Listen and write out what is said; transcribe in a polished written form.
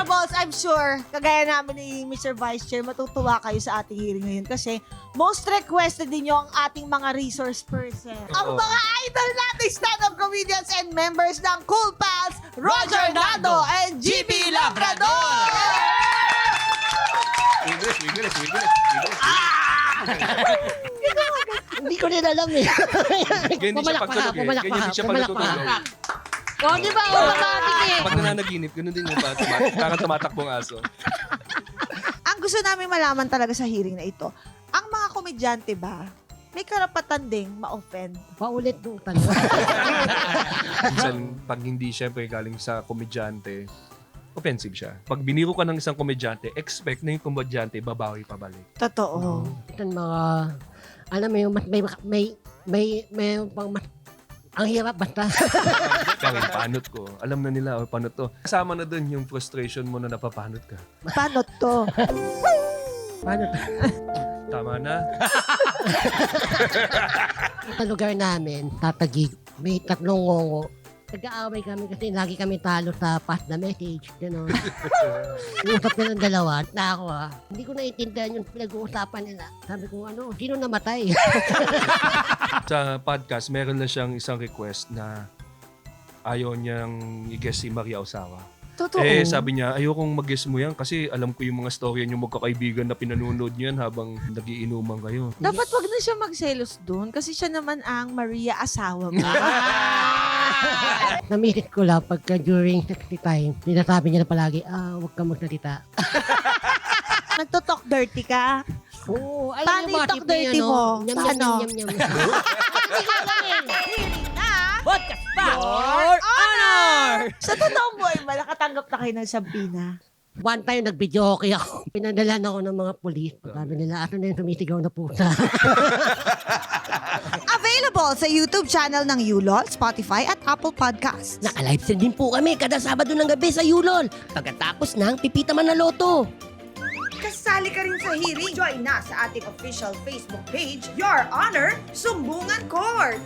Availables, I'm sure, kagaya namin ni Mr. Vice Chair, matutuwa kayo sa ating hearing ngayon kasi most requested din yung ating mga resource person. Ang mga idol nating stand-up comedians and members ng Cool Pals, Roger Nando and GB Labrador! Hindi ko rin alam eh. Ganyan siya pagtulog eh. Ganyan siya pagtutulog. O, di ba? Automatic eh. Pag nananaginip, ganun din yung parang tumatakbong aso. Ang gusto namin malaman talaga sa hearing na ito, ang mga komedyante ba, may karapatan ding ma-offend? Paulit nung tanong. Minsan, pag hindi siyempre galing sa komedyante, offensive siya. Pag biniro ka ng isang komedyante, expect na yung komedyante babawi pabalik. Totoo. Ito mga, alam mo yung may pang mas, ang hirap basta. Kaya panot ko. Alam na nila, panot to. Kasama na dun yung frustration mo na napapanot ka. Paano to? Paano? Tama na. Sa lugar namin, Tatagig, may tatlong ngongo. Nag-aaway kami kasi lagi kami talo sa pass the message. Gano'n. Usap na ng dalawa. Na ako hindi ko naiintindihan yung pinag-uusapan nila. Sabi ko, sino namatay? Sa podcast, meron na siyang isang request na ayaw niyang i-guess si Maria Osawa. Totoo. Sabi niya, ayokong mag-guess mo yan kasi alam ko yung mga storya niyo magkakaibigan na pinanonood niyan habang nagiinuman kayo. Dapat wag na siya magselos doon kasi siya naman ang Maria asawa mo. Namilit ko lang pagka during sexy time, sinasabi niya na palagi, huwag ka magsalita. Nagtotalk dirty ka? Oo, Paano yung talk dirty mo? Paano? Nyam. Podcast pa! Your Honor! Sa totoong buhay ba, nakatanggap na kayo ng sampina? One time, nag-video okay ako. Pinadalan ako ng mga pulis. Sabi nila, ato na yung sumisigaw na puta. Available sa YouTube channel ng Yulol, Spotify at Apple Podcasts. Naka-live stream din po kami kada Sabado ng gabi sa Yulol. Pagkatapos ng Pipita Manaloto. Kasali ka rin sa hearing. Join na sa ating official Facebook page, Your Honor, Sumbungan Court.